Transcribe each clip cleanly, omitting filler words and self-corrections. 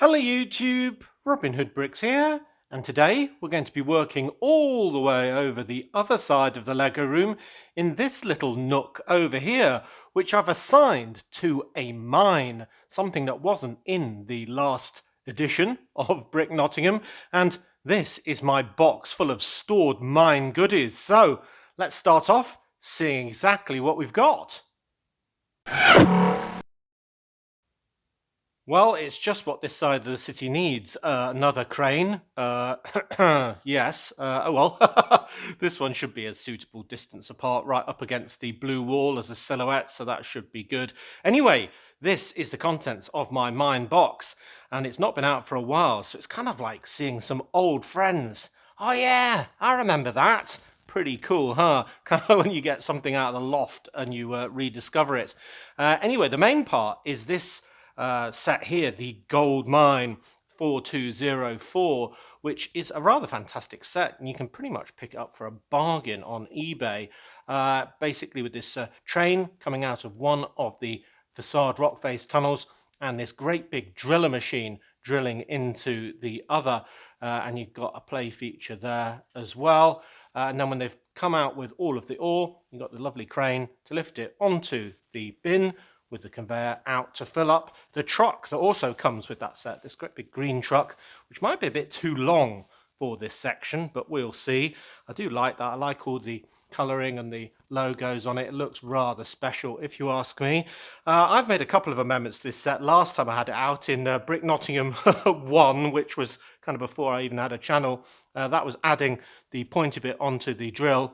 Hello YouTube, Robin Hood Bricks here, and today we're going to be working all the way over the other side of the Lego room in this little nook over here, which I've assigned to a mine, something that wasn't in the last edition of Brick Nottingham, and this is my box full of stored mine goodies. So let's start off seeing exactly what we've got. Well, it's just what this side of the city needs. Another crane. Yes. Oh well, this one should be a suitable distance apart, right up against the blue wall as a silhouette, so that should be good. Anyway, this is the contents of my mine box, and it's not been out for a while, so it's kind of like seeing some old friends. Oh yeah, I remember that. Pretty cool, huh? Kind of when you get something out of the loft and you rediscover it. Anyway, the main part is this set here, the Gold Mine 4204, which is a rather fantastic set, and you can pretty much pick it up for a bargain on eBay. Basically with this train coming out of one of the facade rock face tunnels and this great big driller machine drilling into the other, and you've got a play feature there as well. And then when they've come out with all of the ore, you've got the lovely crane to lift it onto the bin with the conveyor out to fill up the truck that also comes with that set, this great big green truck, which might be a bit too long for this section, but we'll see. I do like that. I like all the colouring and the logos on it. It looks rather special, if you ask me. I've made a couple of amendments to this set. Last time I had it out in Brick Nottingham 1, which was kind of before I even had a channel. That was adding the pointy bit onto the drill,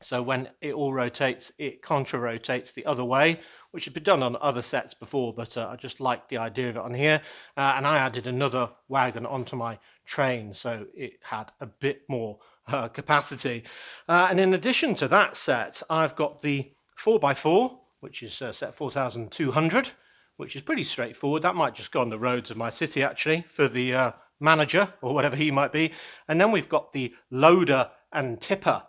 so when it all rotates, it contra-rotates the other way, which had been done on other sets before, but I just liked the idea of it on here. And I added another wagon onto my train, so it had a bit more capacity. And in addition to that set, I've got the 4x4, which is set 4200, which is pretty straightforward. That might just go on the roads of my city, actually, for the manager, or whatever he might be. And then we've got the loader and tipper,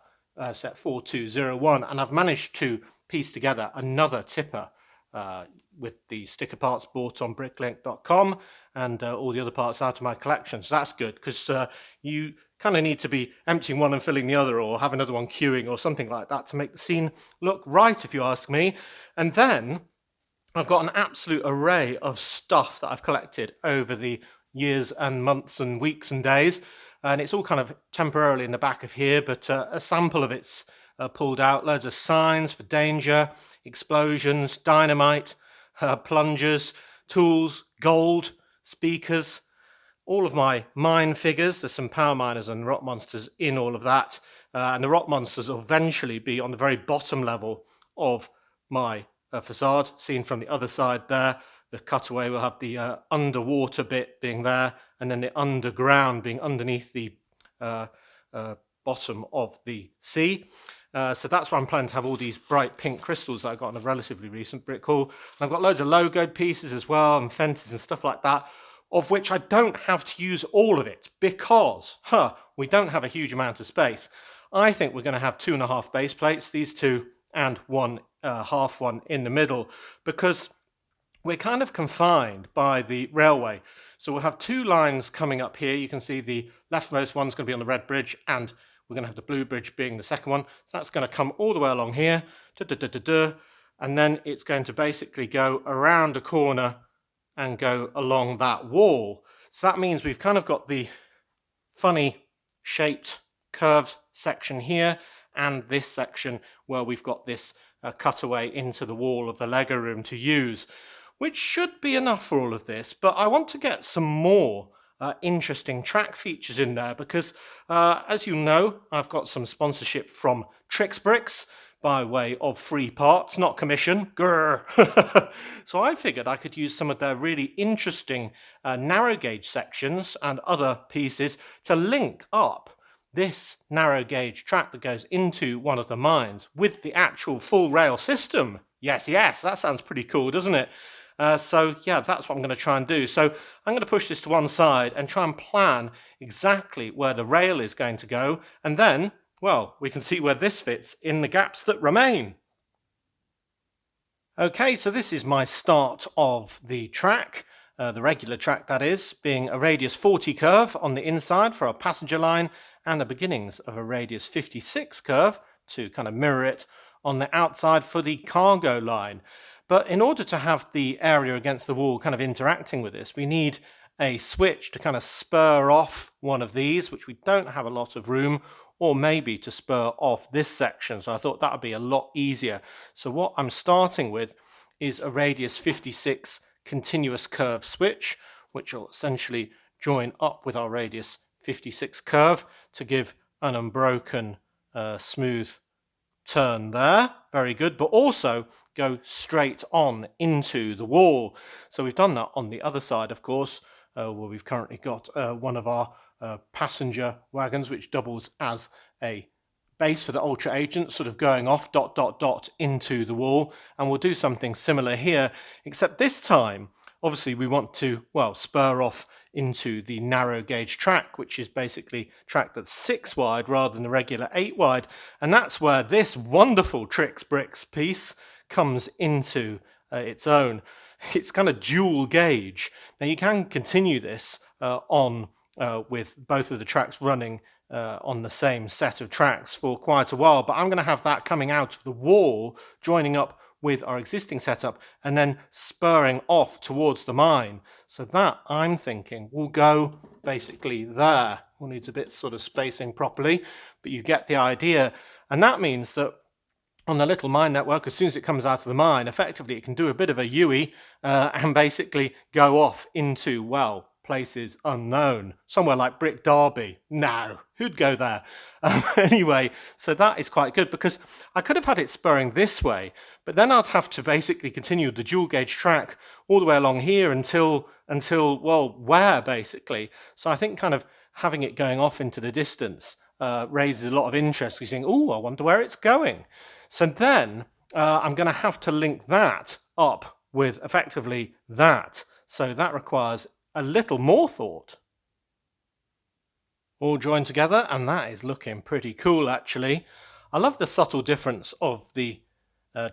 set 4201, and I've managed to piece together another tipper with the sticker parts bought on bricklink.com and all the other parts out of my collection. So that's good, because you kind of need to be emptying one and filling the other, or have another one queuing or something like that to make the scene look right, if you ask me. And then I've got an absolute array of stuff that I've collected over the years and months and weeks and days, and it's all kind of temporarily in the back of here, but a sample of it's pulled out. Loads of signs for danger, explosions, dynamite, plungers, tools, gold, speakers, all of my mine figures. There's some power miners and rock monsters in all of that, and the rock monsters will eventually be on the very bottom level of my facade, seen from the other side there. The cutaway will have the underwater bit being there, and then the underground being underneath the bottom of the sea. So that's why I'm planning to have all these bright pink crystals that I got in a relatively recent brick haul. And I've got loads of logoed pieces as well, and fences and stuff like that, of which I don't have to use all of it, because we don't have a huge amount of space. I think we're going to have 2.5 base plates, these two, and one half one in the middle, because we're kind of confined by the railway. So we'll have two lines coming up here. You can see the leftmost one's going to be on the red bridge, and we're going to have the blue bridge being the second one. So that's going to come all the way along here, and then it's going to basically go around a corner and go along that wall. So that means we've kind of got the funny shaped curved section here, and this section where we've got this cutaway into the wall of the Lego room to use, which should be enough for all of this. But I want to get some more interesting track features in there, because as you know, I've got some sponsorship from TrixBrix by way of free parts, not commission. Grr. So I figured I could use some of their really interesting narrow gauge sections and other pieces to link up this narrow gauge track that goes into one of the mines with the actual full rail system. Yes, that sounds pretty cool, doesn't it? So yeah, that's what I'm going to try and do. So I'm going to push this to one side and try and plan exactly where the rail is going to go, and then, well, we can see where this fits in the gaps that remain. Okay, so this is my start of the track. the regular track that is, being a radius 40 curve on the inside for our passenger line and the beginnings of a radius 56 curve to kind of mirror it on the outside for the cargo line. But in order to have the area against the wall kind of interacting with this, we need a switch to kind of spur off one of these, which we don't have a lot of room, or maybe to spur off this section. So I thought that would be a lot easier. So what I'm starting with is a radius 56 continuous curve switch, which will essentially join up with our radius 56 curve to give an unbroken smooth turn there. Very good, but also go straight on into the wall. So we've done that on the other side, of course, where we've currently got one of our passenger wagons which doubles as a base for the Ultra Agent, sort of going off ... into the wall, and we'll do something similar here, except this time obviously we want to, well, spur off into the narrow gauge track, which is basically track that's 6 wide rather than the regular 8 wide, and that's where this wonderful TrixBrix piece comes into its own. It's kind of dual gauge. Now you can continue this on with both of the tracks running on the same set of tracks for quite a while, but I'm going to have that coming out of the wall, joining up with our existing setup and then spurring off towards the mine. So that, I'm thinking, will go basically there. We'll need a bit sort of spacing properly, but you get the idea. And that means that on the little mine network, as soon as it comes out of the mine, effectively it can do a bit of a U-ey and basically go off into, well, places unknown. Somewhere like Brick Derby. No, who'd go there? Anyway, so that is quite good, because I could have had it spurring this way, but then I'd have to basically continue the dual gauge track all the way along here until well, where basically. So I think kind of having it going off into the distance raises a lot of interest. You're saying, oh, I wonder where it's going. So then I'm going to have to link that up with effectively that. So that requires a little more thought. All joined together, and that is looking pretty cool actually. I love the subtle difference of the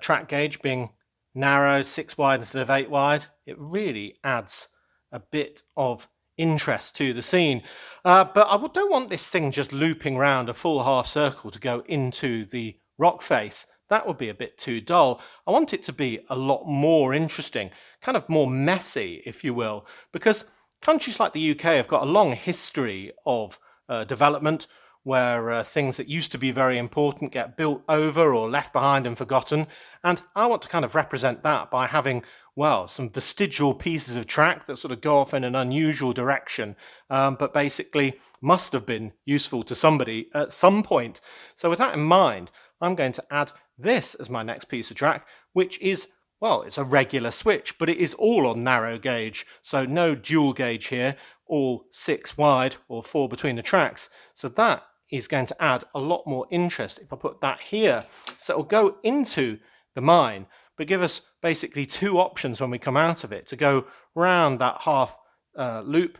track gauge being narrow, 6 wide instead of 8 wide. It really adds a bit of interest to the scene. But I don't want this thing just looping round a full half circle to go into the rock face. That would be a bit too dull. I want it to be a lot more interesting, kind of more messy, if you will, because countries like the UK have got a long history of development where things that used to be very important get built over or left behind and forgotten. And I want to kind of represent that by having, well, some vestigial pieces of track that sort of go off in an unusual direction, but basically must have been useful to somebody at some point. So with that in mind, I'm going to add this as my next piece of track, which is, well, it's a regular switch, but it is all on narrow gauge. So no dual gauge here, all 6 wide or 4 between the tracks. So that is going to add a lot more interest if I put that here. So it'll go into the mine, but give us basically 2 options when we come out of it, to go round that half loop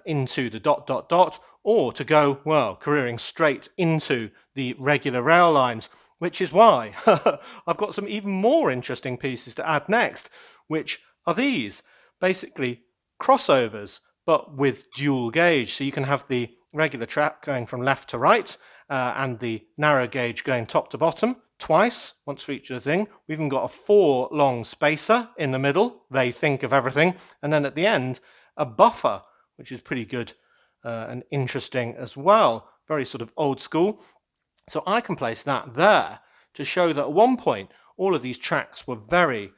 into the ... or to go, well, careering straight into the regular rail lines, which is why I've got some even more interesting pieces to add next, which are these, basically crossovers, but with dual gauge. So you can have the regular track going from left to right, and the narrow gauge going top to bottom, twice, once for each of the thing. We've even got a 4 long spacer in the middle, they think of everything, and then at the end, a buffer, which is pretty good and interesting as well. Very sort of old school. So I can place that there to show that at one point all of these tracks were very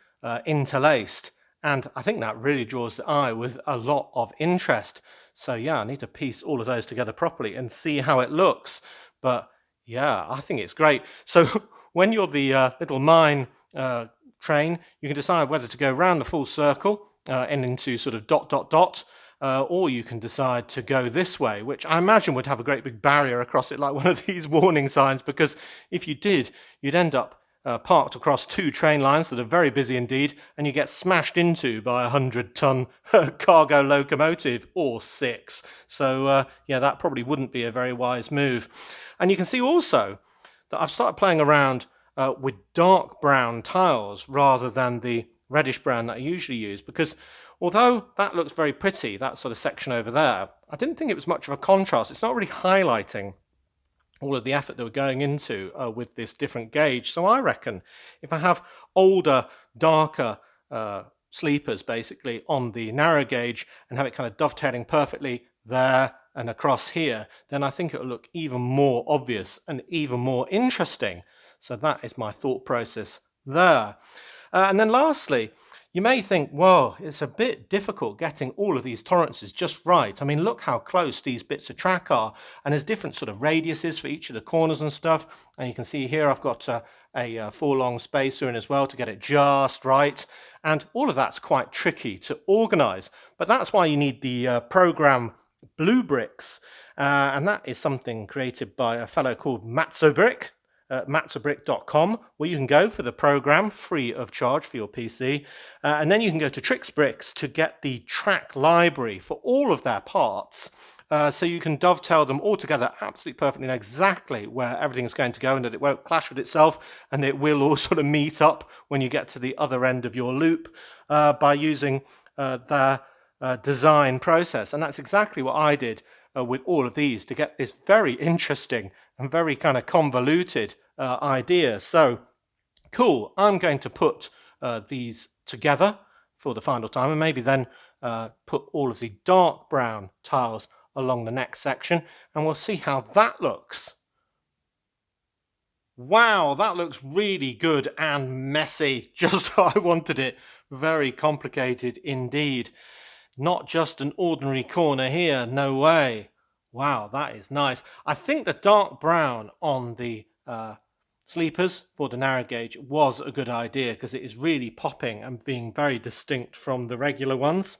interlaced, and I think that really draws the eye with a lot of interest. So yeah, I need to piece all of those together properly and see how it looks. But yeah, I think it's great. So when you're the little mine train, you can decide whether to go round the full circle and into sort of ... or you can decide to go this way, which I imagine would have a great big barrier across it, like one of these warning signs, because if you did, you'd end up parked across 2 train lines that are very busy indeed, and you get smashed into by a 100-ton cargo locomotive, or 6. So yeah, that probably wouldn't be a very wise move. And you can see also that I've started playing around with dark brown tiles rather than the reddish brown that I usually use, because Although that looks very pretty, that sort of section over there, I didn't think it was much of a contrast. It's not really highlighting all of the effort that we're going into with this different gauge. So I reckon if I have older, darker sleepers basically on the narrow gauge and have it kind of dovetailing perfectly there and across here, then I think it will look even more obvious and even more interesting. So that is my thought process there. And then lastly, you may think, well, it's a bit difficult getting all of these tolerances just right. I mean, look how close these bits of track are, and there's different sort of radiuses for each of the corners and stuff. And you can see here I've got a 4-long spacer in as well to get it just right. And all of that's quite tricky to organize. But that's why you need the program TrixBrix, and that is something created by a fellow called TrixBrix. matzabrick.com, where you can go for the program free of charge for your PC, and then you can go to TrixBrix to get the track library for all of their parts, so you can dovetail them all together absolutely perfectly, know exactly where everything is going to go and that it won't clash with itself, and it will all sort of meet up when you get to the other end of your loop by using their design process. And that's exactly what I did with all of these to get this very interesting and very kind of convoluted idea. So cool, I'm going to put these together for the final time and maybe then put all of the dark brown tiles along the next section, and we'll see how that looks. Wow, that looks really good and messy, just how I wanted it. Very complicated indeed. Not just an ordinary corner here, no way. Wow, that is nice. I think the dark brown on the sleepers for the narrow gauge was a good idea because it is really popping and being very distinct from the regular ones.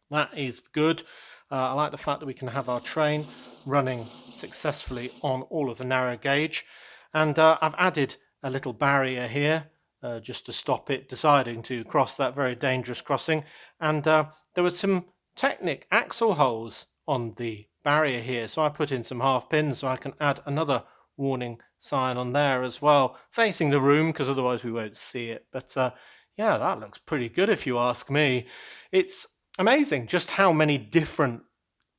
That is good. I like the fact that we can have our train running successfully on all of the narrow gauge. And I've added a little barrier here just to stop it deciding to cross that very dangerous crossing. And there were some Technic axle holes on the barrier here, so I put in some half pins so I can add another warning sign on there as well, facing the room because otherwise we won't see it. But yeah, that looks pretty good if you ask me. It's amazing just how many different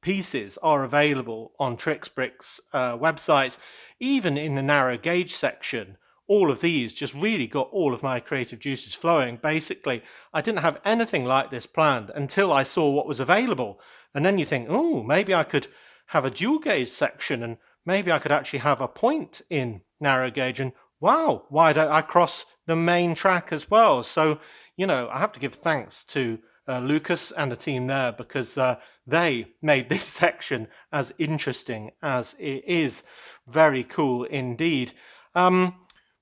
pieces are available on TrixBrix website, even in the narrow gauge section. All of these just really got all of my creative juices flowing. Basically, I didn't have anything like this planned until I saw what was available. And then you think, oh, maybe I could have a dual gauge section and maybe I could actually have a point in narrow gauge. And wow, why don't I cross the main track as well? So, you know, I have to give thanks to Lucas and the team there because they made this section as interesting as it is. Very cool indeed.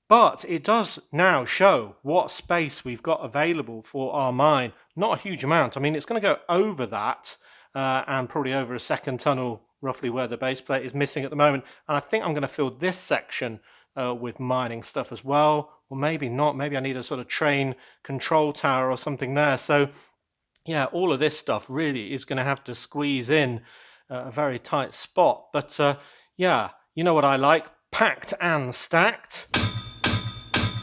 But it does now show what space we've got available for our mine. Not a huge amount. I mean, it's going to go over that and probably over a second tunnel, roughly where the base plate is missing at the moment. And I think I'm going to fill this section with mining stuff as well. Or maybe not. Maybe I need a sort of train control tower or something there. So yeah, all of this stuff really is going to have to squeeze in a very tight spot. But yeah, you know what I like? Packed and stacked.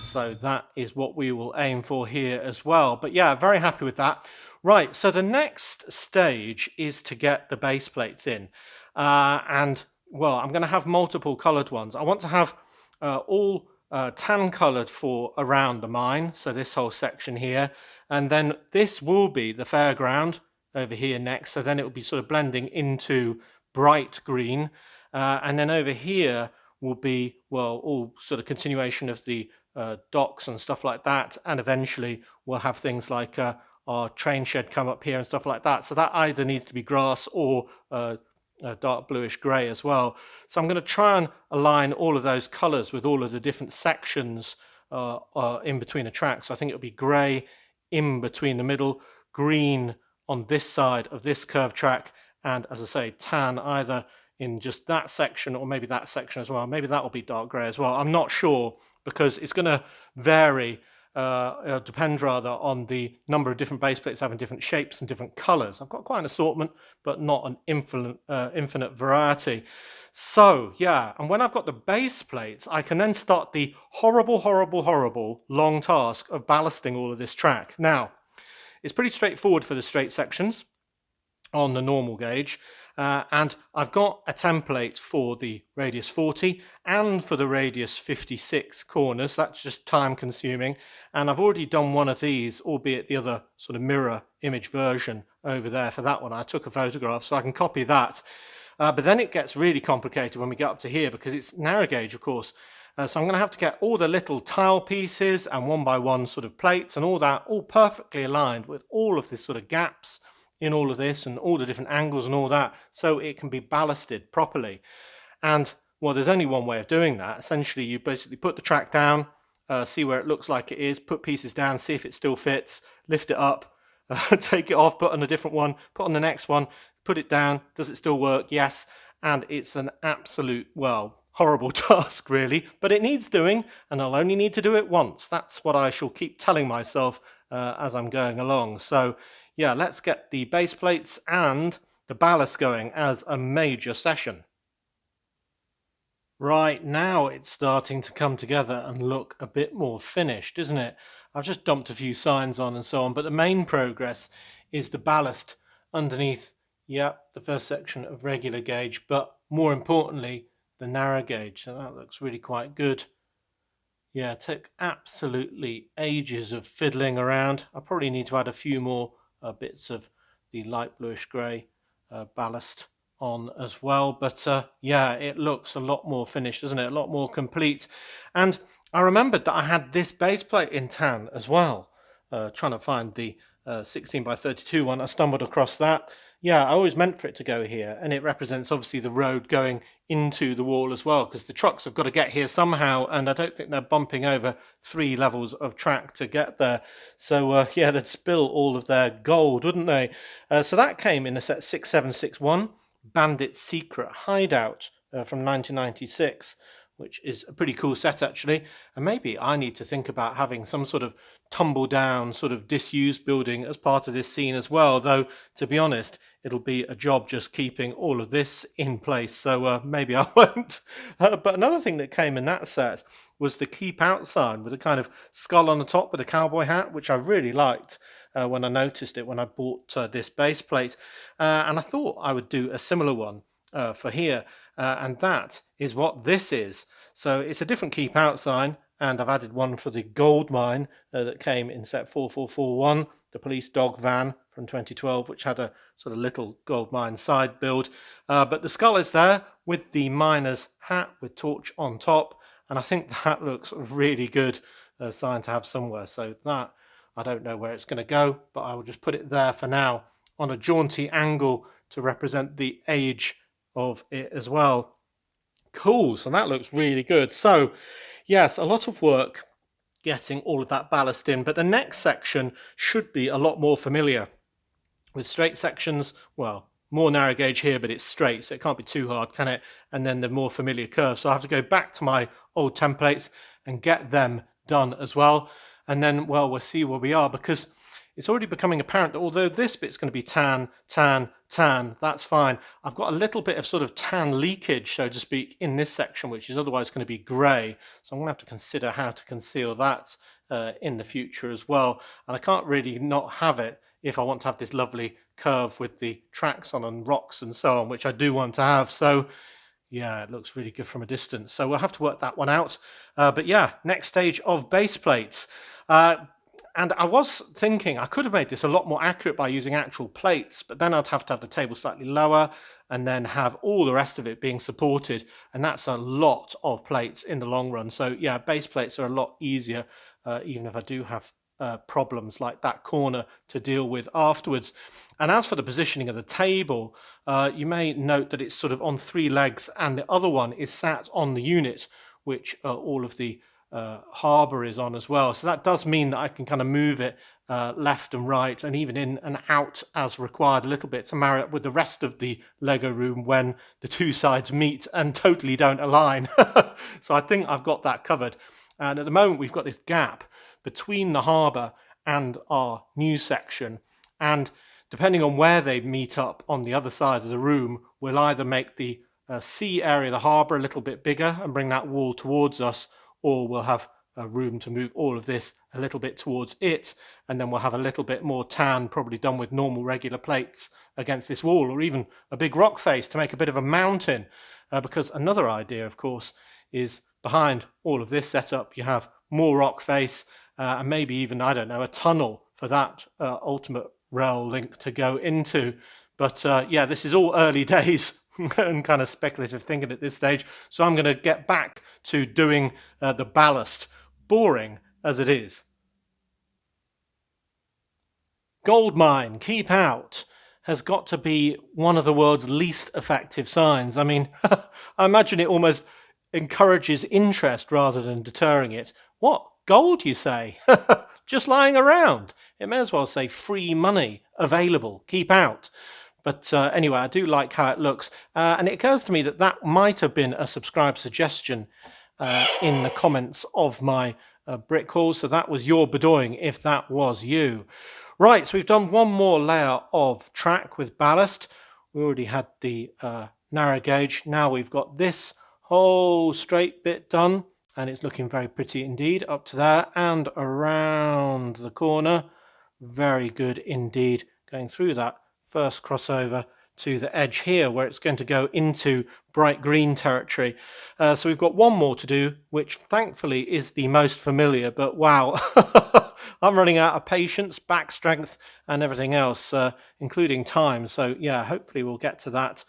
So that is what we will aim for here as well. But yeah, very happy with that. Right, so the next stage is to get the base plates in. And, well, I'm going to have multiple coloured ones. I want to have all tan coloured for around the mine, so this whole section here. And then this will be the fairground over here next. So then it will be sort of blending into bright green. And then over here will be, well, all sort of continuation of the docks and stuff like that, and eventually we'll have things like our train shed come up here and stuff like that. So that either needs to be grass or dark bluish grey as well. So I'm going to try and align all of those colours with all of the different sections in between the tracks. So I think it'll be grey in between the middle, green on this side of this curved track, and as I say, tan either in just that section or maybe that section as well. Maybe that will be dark grey as well. I'm not sure because it's going to vary, depend rather on the number of different base plates having different shapes and different colours. I've got quite an assortment, but not an infinite variety. So yeah, and when I've got the base plates, I can then start the horrible long task of ballasting all of this track. Now, It's pretty straightforward for the straight sections on the normal gauge. And I've got a template for the radius 40 and for the radius 56 corners. That's just time consuming. And I've already done one of these, albeit the other sort of mirror image version over there for that one. I took a photograph, so I can copy that. But then it gets really complicated when we get up to here because it's narrow gauge, of course. So I'm going to have to get all the little tile pieces and one by one sort of plates and all that all perfectly aligned with all of this sort of gaps in all of this and all the different angles and all that, so it can be ballasted properly. And well, there's only one way of doing that. Essentially, you basically put the track down, see where it looks like it is, put pieces down, see if it still fits, lift it up, take it off, put on a different one, put on the next one, put it down. Does it still work? Yes. And it's an absolute, well, horrible task really, but it needs doing, and I'll only need to do it once. That's what I shall keep telling myself as I'm going along. So yeah, let's get the base plates and the ballast going as a major session. Right, now it's starting to come together and look a bit more finished, isn't it? I've just dumped a few signs on and so on, but the main progress is the ballast underneath, yeah, the first section of regular gauge, but more importantly, the narrow gauge. So that looks really quite good. Yeah, it took absolutely ages of fiddling around. I probably need to add a few more bits of the light bluish grey ballast on as well, but yeah, it looks a lot more finished, doesn't it? A lot more complete. And I remembered that I had this base plate in tan as well, trying to find the 16 by 32 one. I stumbled across that. Yeah, I always meant for it to go here, and it represents obviously the road going into the wall as well, because the trucks have got to get here somehow, and I don't think they're bumping over 3 levels of track to get there. So yeah, they'd spill all of their gold, wouldn't they? So that came in the set 6761 Bandit Secret Hideout from 1996, which is a pretty cool set actually. And maybe I need to think about having some sort of tumble down, sort of disused building as part of this scene as well, though to be honest, it'll be a job just keeping all of this in place, so maybe I won't. But another thing that came in that set was the Keep Out sign with a kind of skull on the top with a cowboy hat, which I really liked when I noticed it when I bought this base plate. And I thought I would do a similar one for here, and that is what this is. So it's a different Keep Out sign, and I've added one for the gold mine that came in set 4441, the police dog van from 2012, which had a sort of little gold mine side build. But the skull is there with the miner's hat with torch on top, and I think that looks really good sign to have somewhere. So that, I don't know where it's going to go, but I will just put it there for now on a jaunty angle to represent the age of it as well. Cool, so that looks really good. So yes, a lot of work getting all of that ballast in, but the next section should be a lot more familiar. With straight sections, well, more narrow gauge here, but it's straight, so it can't be too hard, can it? And then the more familiar curves. So I have to go back to my old templates and get them done as well. And then, well, we'll see where we are, because it's already becoming apparent that although this bit's going to be tan, tan, tan, that's fine. I've got a little bit of sort of tan leakage, so to speak, in this section, which is otherwise going to be grey. So I'm going to have to consider how to conceal that in the future as well. And I can't really not have it if I want to have this lovely curve with the tracks on and rocks and so on, which I do want to have. So yeah, it looks really good from a distance. So we'll have to work that one out. But yeah, next stage of base plates. And I was thinking I could have made this a lot more accurate by using actual plates, but then I'd have to have the table slightly lower and then have all the rest of it being supported. And that's a lot of plates in the long run. So yeah, base plates are a lot easier, even if I do have problems like that corner to deal with afterwards. And as for the positioning of the table, you may note that it's sort of on 3 legs and the other one is sat on the unit, which all of the harbour is on as well. So that does mean that I can kind of move it left and right and even in and out as required a little bit to marry up with the rest of the Lego room when the 2 sides meet and totally don't align. So I think I've got that covered. And at the moment we've got this gap between the harbour and our new section, and depending on where they meet up on the other side of the room, we'll either make the sea area, the harbour, a little bit bigger and bring that wall towards us, or we'll have room to move all of this a little bit towards it, and then we'll have a little bit more tan, probably done with normal regular plates against this wall, or even a big rock face to make a bit of a mountain. Because another idea, of course, is behind all of this setup you have more rock face, and maybe even, I don't know, a tunnel for that ultimate rail link to go into. But yeah, this is all early days and kind of speculative thinking at this stage. So I'm going to get back to doing the ballast, boring as it is. Gold mine, keep out, has got to be one of the world's least effective signs. I mean, I imagine it almost encourages interest rather than deterring it. What? Gold, you say? Just lying around. It may as well say free money, available, keep out. But anyway, I do like how it looks. And it occurs to me that that might have been a subscribe suggestion in the comments of my brick haul. So that was your bedoing if that was you. Right, so we've done one more layer of track with ballast. We already had the narrow gauge. Now we've got this whole straight bit done, and it's looking very pretty indeed up to there and around the corner. Very good indeed, going through that first crossover to the edge here where it's going to go into bright green territory. So we've got one more to do, which thankfully is the most familiar, but wow, I'm running out of patience, back strength and everything else, including time. So yeah, hopefully we'll get to that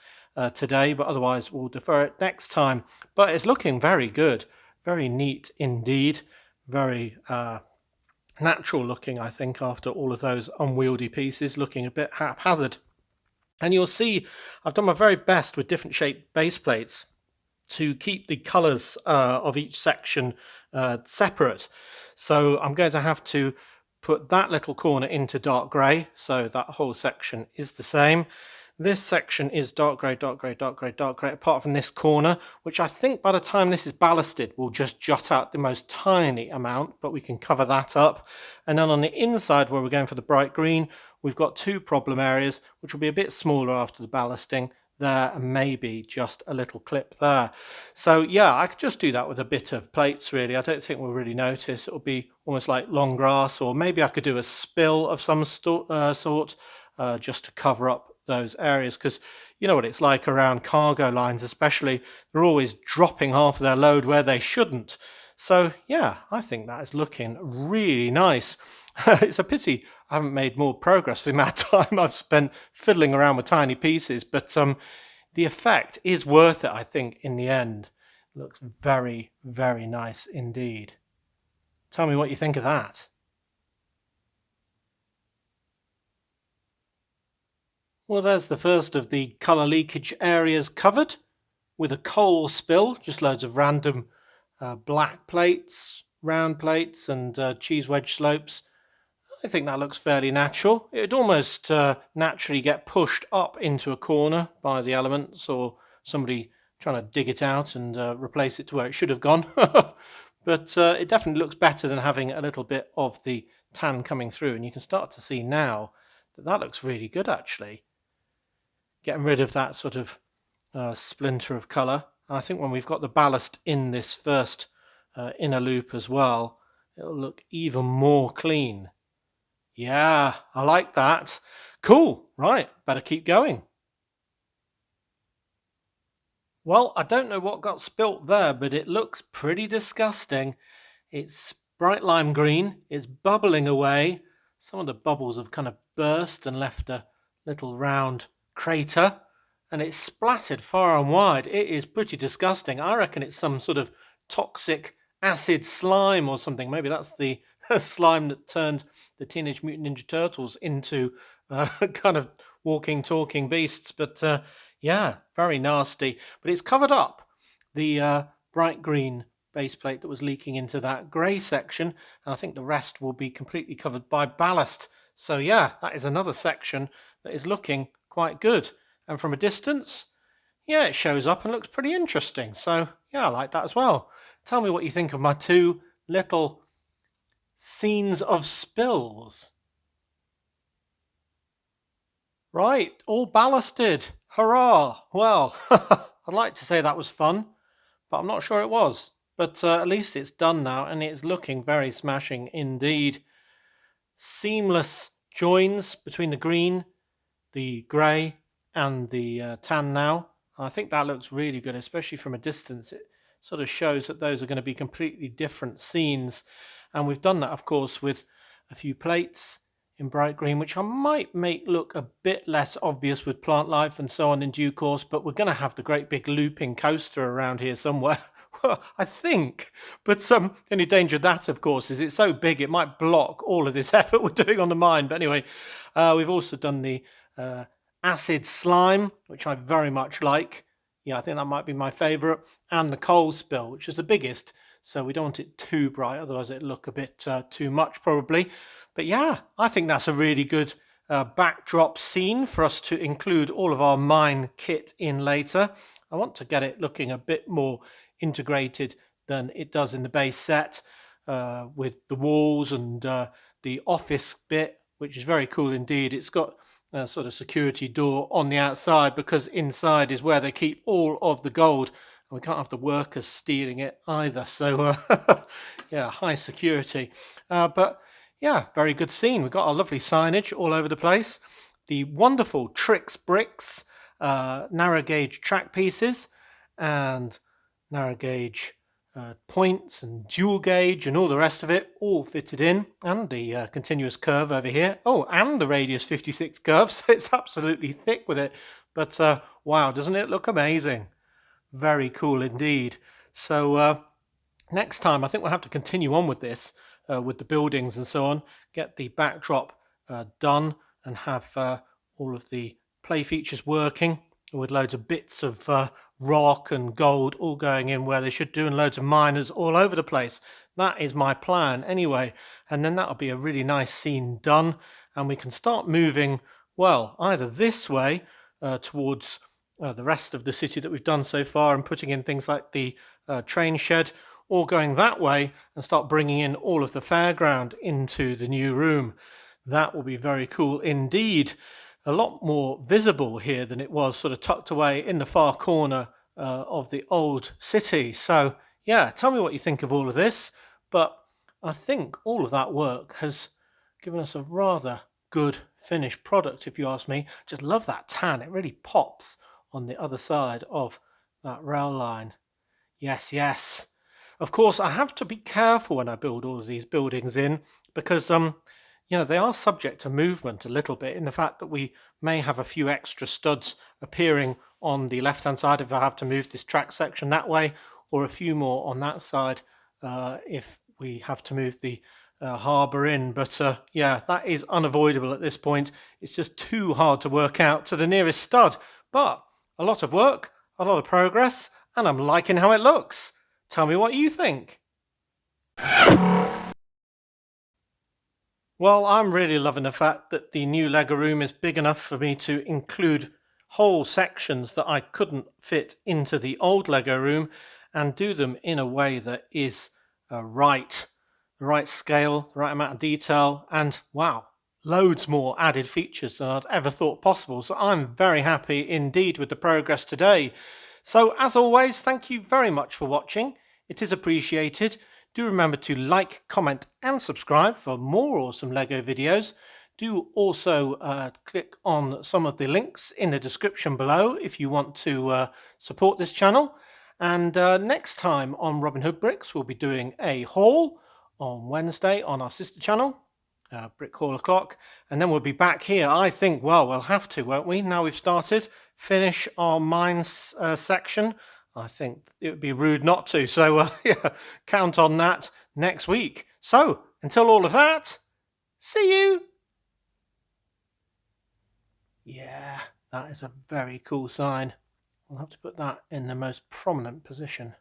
today, but otherwise we'll defer it next time. But it's looking very good, very neat indeed, very natural looking, I think, after all of those unwieldy pieces, looking a bit haphazard. And you'll see I've done my very best with different shaped base plates to keep the colours of each section separate. So I'm going to have to put that little corner into dark grey, so that whole section is the same. This section is dark grey, dark grey, dark grey, dark grey, apart from this corner, which I think by the time this is ballasted will just jut out the most tiny amount, but we can cover that up. And then on the inside where we're going for the bright green, we've got two problem areas, which will be a bit smaller after the ballasting there, and maybe just a little clip there. So yeah, I could just do that with a bit of plates really. I don't think we'll really notice. It'll be almost like long grass, or maybe I could do a spill of some sort just to cover up those areas, because you know what it's like around cargo lines especially, they're always dropping half of their load where they shouldn't. So yeah, I think that is looking really nice. It's a pity I haven't made more progress the amount of time I've spent fiddling around with tiny pieces, but the effect is worth it, I think, in the end. It looks very, very nice indeed. Tell me what you think of that. Well, there's the first of the colour leakage areas covered with a coal spill, just loads of random black plates, round plates and cheese wedge slopes. I think that looks fairly natural. It would almost naturally get pushed up into a corner by the elements or somebody trying to dig it out and replace it to where it should have gone. But it definitely looks better than having a little bit of the tan coming through, and you can start to see now that that looks really good actually. Getting rid of that sort of splinter of colour. And I think when we've got the ballast in this first inner loop as well, it'll look even more clean. Yeah, I like that. Cool, right, better keep going. Well, I don't know what got spilt there, but it looks pretty disgusting. It's bright lime green, it's bubbling away. Some of the bubbles have kind of burst and left a little round crater, and it's splattered far and wide. It is pretty disgusting. I reckon it's some sort of toxic acid slime or something. Maybe that's the slime that turned the Teenage Mutant Ninja Turtles into kind of walking, talking beasts. But yeah, very nasty. But it's covered up the bright green base plate that was leaking into that grey section, and I think the rest will be completely covered by ballast. So yeah, that is another section that is looking quite good. And from a distance, yeah, it shows up and looks pretty interesting. So yeah, I like that as well. Tell me what you think of my two little scenes of spills. Right, all ballasted. Hurrah! Well, I'd like to say that was fun, but I'm not sure it was. but at least it's done now, and it's looking very smashing indeed. Seamless joins between the green, the grey and the tan now. I think that looks really good, especially from a distance. It sort of shows that those are going to be completely different scenes. And we've done that, of course, with a few plates in bright green, which I might make look a bit less obvious with plant life and so on in due course, but we're going to have the great big looping coaster around here somewhere. Well, I think. But the only danger of that, of course, is it's so big it might block all of this effort we're doing on the mine. But anyway, we've also done the acid slime, which I very much like. Yeah, I think that might be my favourite. And the coal spill, which is the biggest. So we don't want it too bright, otherwise it'll look a bit too much probably. But yeah, I think that's a really good backdrop scene for us to include all of our mine kit in later. I want to get it looking a bit more integrated than it does in the base set, with the walls and the office bit, which is very cool indeed. It's got a sort of security door on the outside, because inside is where they keep all of the gold, and we can't have the workers stealing it either. So yeah, high security. But yeah, very good scene. We've got our lovely signage all over the place. The wonderful TrixBrix narrow gauge track pieces and narrow gauge points and dual gauge and all the rest of it all fitted in, and the continuous curve over here. Oh, and the radius 56 curve, so it's absolutely thick with it. But wow, doesn't it look amazing? Very cool indeed. So next time I think we'll have to continue on with this, with the buildings and so on, get the backdrop done and have all of the play features working, with loads of bits of rock and gold all going in where they should do, and loads of miners all over the place. That is my plan anyway, and then that'll be a really nice scene done, and we can start moving, well, either this way towards the rest of the city that we've done so far and putting in things like the train shed, or going that way and start bringing in all of the fairground into the new room. That will be very cool indeed. A lot more visible here than it was sort of tucked away in the far corner of the old city. So yeah, tell me what you think of all of this. But I think all of that work has given us a rather good finished product, if you ask me. Just love that tan. It really pops on the other side of that rail line. Yes, yes. Of course, I have to be careful when I build all of these buildings in, because they are subject to movement a little bit, in the fact that we may have a few extra studs appearing on the left-hand side if I have to move this track section that way, or a few more on that side if we have to move the harbour in. But yeah, that is unavoidable at this point. It's just too hard to work out to the nearest stud. But a lot of work, a lot of progress, and I'm liking how it looks. Tell me what you think. Well, I'm really loving the fact that the new Lego room is big enough for me to include whole sections that I couldn't fit into the old Lego room, and do them in a way that is the right scale, the right amount of detail, and wow, loads more added features than I'd ever thought possible. So I'm very happy indeed with the progress today. So as always, thank you very much for watching. It is appreciated. Do remember to like, comment and subscribe for more awesome Lego videos. Do also click on some of the links in the description below if you want to support this channel. And next time on Robin Hood Bricks, we'll be doing a haul on Wednesday on our sister channel, Brick Haul O'Clock. And then we'll be back here, I think, well, we'll have to, won't we? Now we've started, finish our mines section. I think it would be rude not to. So yeah, count on that next week. So until all of that, see you. Yeah, that is a very cool sign. We'll have to put that in the most prominent position.